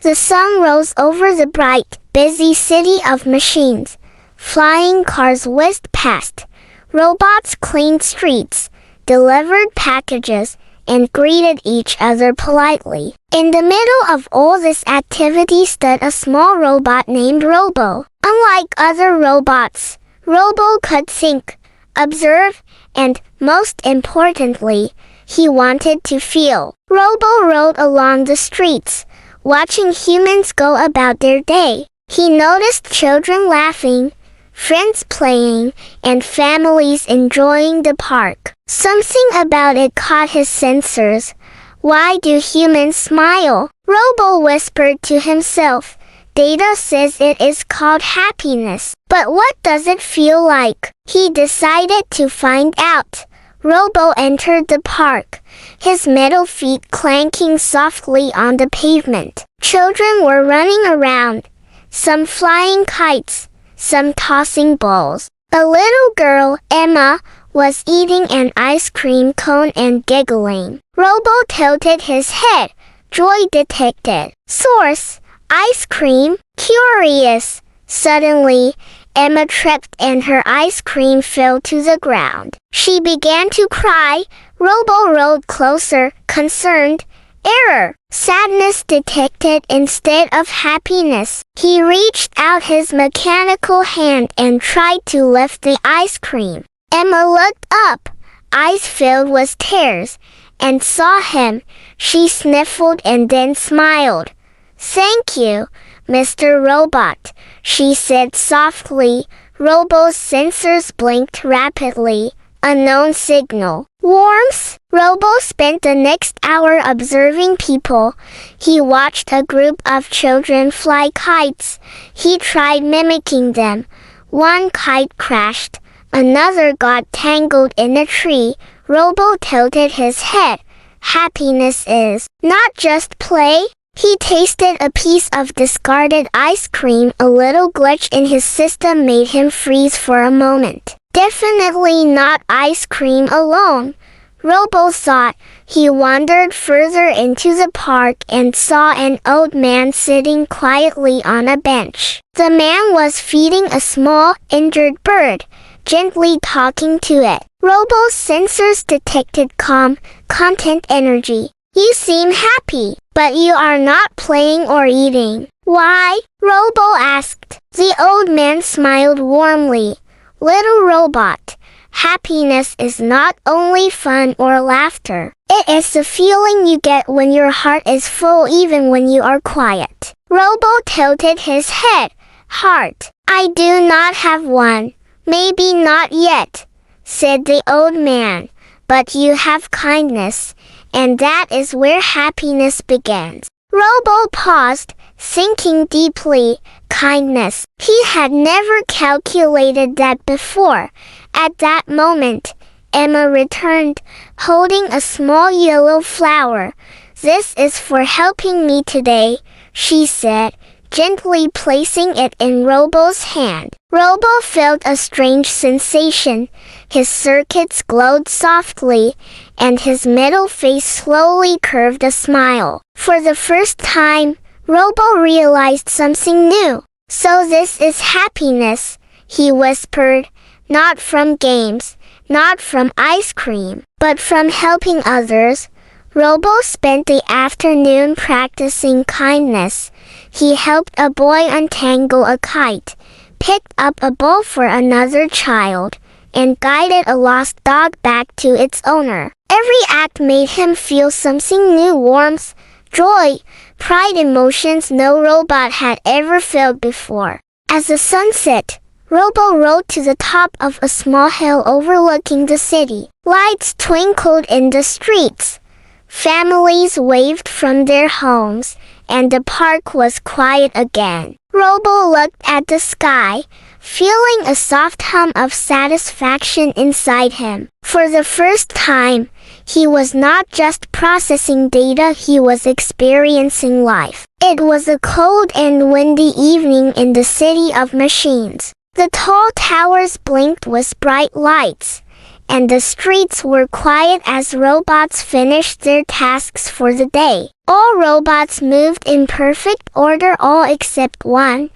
The sun rose over the bright, busy city of machines. Flying cars whizzed past. Robots cleaned streets, delivered packages, and greeted each other politely. In the middle of all this activity stood a small robot named Robo. Unlike other robots, Robo could think, observe, and, most importantly, he wanted to feel. Robo rode along the streets, watching humans go about their day. He noticed children laughing, friends playing, and families enjoying the park. Something about it caught his sensors. Why do humans smile? Robo whispered to himself. Data says it is called happiness. But what does it feel like? He decided to find out. Robo entered the park, his metal feet clanking softly on the pavement. Children were running around, some flying kites, some tossing balls. A little girl, Emma, was eating an ice cream cone and giggling. Robo tilted his head. Joy detected. Source: ice cream. Curious. Suddenly, Emma tripped and her ice cream fell to the ground. She began to cry. Robo rode closer, concerned. Error. Sadness detected instead of happiness. He reached out his mechanical hand and tried to lift the ice cream. Emma looked up, eyes filled with tears, and saw him. She sniffled and then smiled. Thank you, Mr. Robot, she said softly. Robo's sensors blinked rapidly. Unknown signal. Warmth. Robo spent the next hour observing people. He watched a group of children fly kites. He tried mimicking them. One kite crashed. Another got tangled in a tree. Robo tilted his head. Happiness is not just play. He tasted a piece of discarded ice cream. A little glitch in his system made him freeze for a moment. Definitely not ice cream alone, Robo thought. He wandered further into the park and saw an old man sitting quietly on a bench. The man was feeding a small, injured bird, gently talking to it. Robo's sensors detected calm, content energy. You seem happy, but you are not playing or eating. Why? Robo asked. The old man smiled warmly. Little robot, happiness is not only fun or laughter. It is the feeling you get when your heart is full even when you are quiet. Robo tilted his head. Heart. I do not have one. Maybe not yet, said the old man. But you have kindness, and that is where happiness begins. Robo paused, thinking deeply. Kindness. He had never calculated that before. At that moment, Emma returned, holding a small yellow flower. This is for helping me today, she said, gently placing it in Robo's hand. Robo felt a strange sensation. His circuits glowed softly, and his middle face slowly curved a smile. For the first time, Robo realized something new. So this is happiness, he whispered, not from games, not from ice cream, but from helping others. Robo spent the afternoon practicing kindness. He helped a boy untangle a kite, picked up a ball for another child, and guided a lost dog back to its owner. Every act made him feel something new: warmth, joy, pride, emotions no robot had ever felt before. As the sun set, Robo rode to the top of a small hill overlooking the city. Lights twinkled in the streets. Families waved from their homes, and the park was quiet again. Robo looked at the sky, feeling a soft hum of satisfaction inside him. For the first time, he was not just processing data, he was experiencing life. It was a cold and windy evening in the city of machines. The tall towers blinked with bright lights, and the streets were quiet as robots finished their tasks for the day. All robots moved in perfect order, all except one.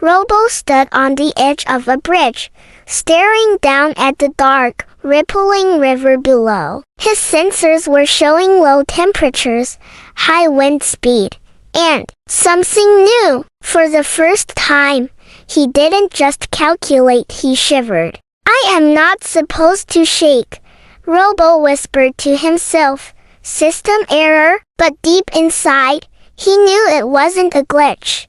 Robo stood on the edge of a bridge, staring down at the dark, rippling river below. His sensors were showing low temperatures, high wind speed, and something new. For the first time, he didn't just calculate, he shivered. I am not supposed to shake, Robo whispered to himself. System error, but deep inside, he knew it wasn't a glitch.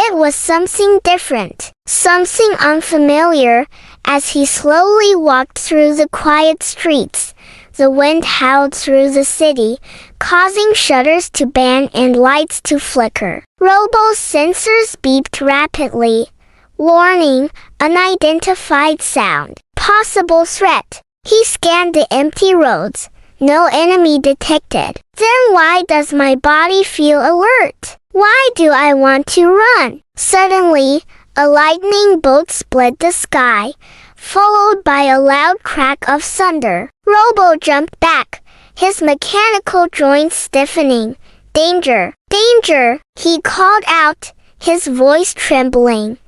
It was something different, something unfamiliar. As he slowly walked through the quiet streets, the wind howled through the city, causing shutters to bang and lights to flicker. Robo's sensors beeped rapidly. Warning, unidentified sound. Possible threat. He scanned the empty roads. No enemy detected. Then why does my body feel alert? Why do I want to run? Suddenly, a lightning bolt split the sky, followed by a loud crack of thunder. Robo jumped back, his mechanical joints stiffening. Danger! Danger! He called out, his voice trembling.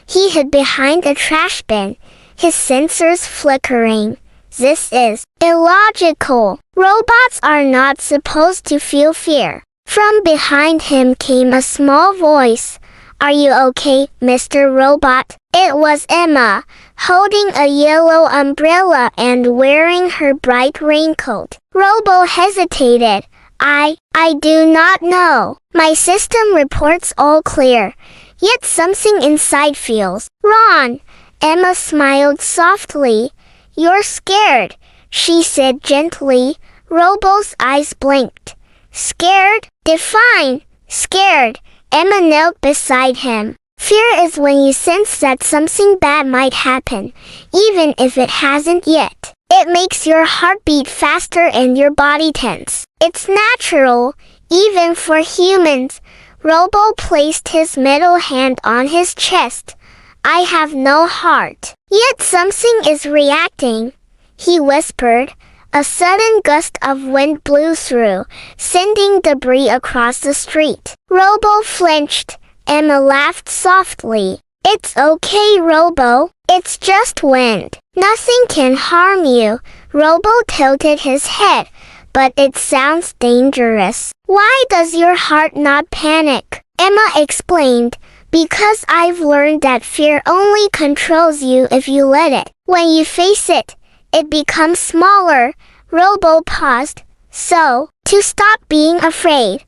He hid behind a trash bin, his sensors flickering. This is illogical. Robots are not supposed to feel fear. From behind him came a small voice. Are you okay, Mr. Robot? It was Emma, holding a yellow umbrella and wearing her bright raincoat. Robo hesitated. I do not know. My system reports all clear. Yet something inside feels wrong. Emma smiled softly. You're scared, she said gently. Robo's eyes blinked. Scared? Define. Scared. Emma knelt beside him. Fear is when you sense that something bad might happen, even if it hasn't yet. It makes your heart beat faster and your body tense. It's natural, even for humans. Robo placed his middle hand on his chest. I have no heart. Yet something is reacting, he whispered. A sudden gust of wind blew through, sending debris across the street. Robo flinched. Emma laughed softly. It's okay, Robo. It's just wind. Nothing can harm you. Robo tilted his head. But it sounds dangerous. Why does your heart not panic? Emma explained. Because I've learned that fear only controls you if you let it. When you face it, it becomes smaller. Robo paused. So, to stop being afraid,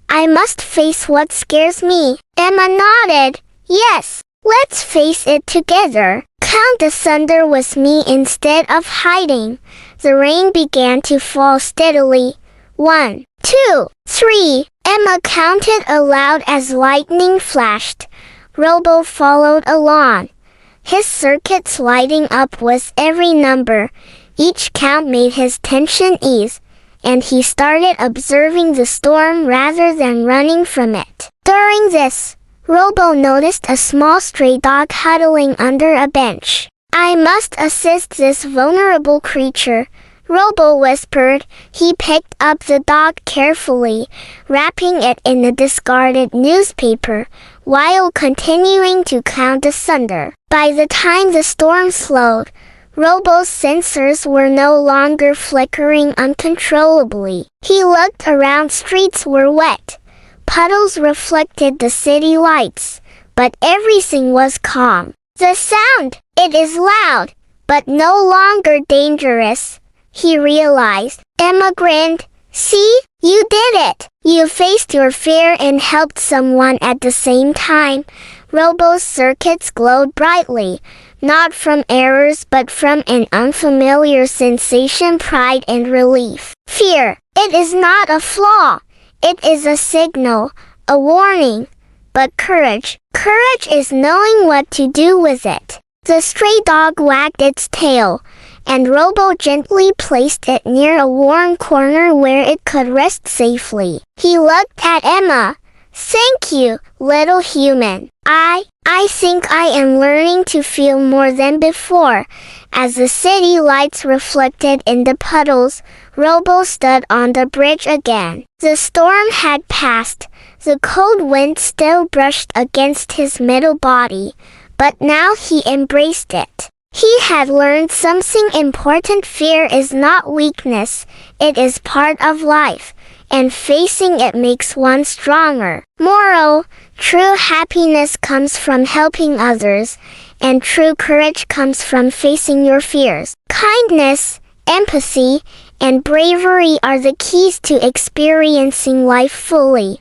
I must face what scares me. Emma nodded. Yes, let's face it together. Count the thunder with me instead of hiding. The rain began to fall steadily. 1, 2, 3. Emma counted aloud as lightning flashed. Robo followed along, his circuits lighting up with every number. Each count made his tension ease, and he started observing the storm rather than running from it. During this, Robo noticed a small stray dog huddling under a bench. I must assist this vulnerable creature, Robo whispered. He picked up the dog carefully, wrapping it in a discarded newspaper, while continuing to count the thunder. By the time the storm slowed, Robo's sensors were no longer flickering uncontrollably. He looked around. Streets were wet. Puddles reflected the city lights, but everything was calm. The sound, it is loud, but no longer dangerous, he realized. Emma grinned. See, you did it. You faced your fear and helped someone at the same time. Robo's circuits glowed brightly, not from errors but from an unfamiliar sensation, pride and relief. Fear, it is not a flaw. It is a signal, a warning. But courage is knowing what to do with it. The stray dog wagged its tail, and Robo gently placed it near a warm corner where it could rest safely. He looked at Emma. Thank you, little human. I think I am learning to feel more than before. As the city lights reflected in the puddles, Robo stood on the bridge again. The storm had passed. The cold wind still brushed against his middle body, but now he embraced it. He had learned something important. Fear is not weakness, it is part of life, and facing it makes one stronger. Moral: true happiness comes from helping others, and true courage comes from facing your fears. Kindness, empathy, and bravery are the keys to experiencing life fully.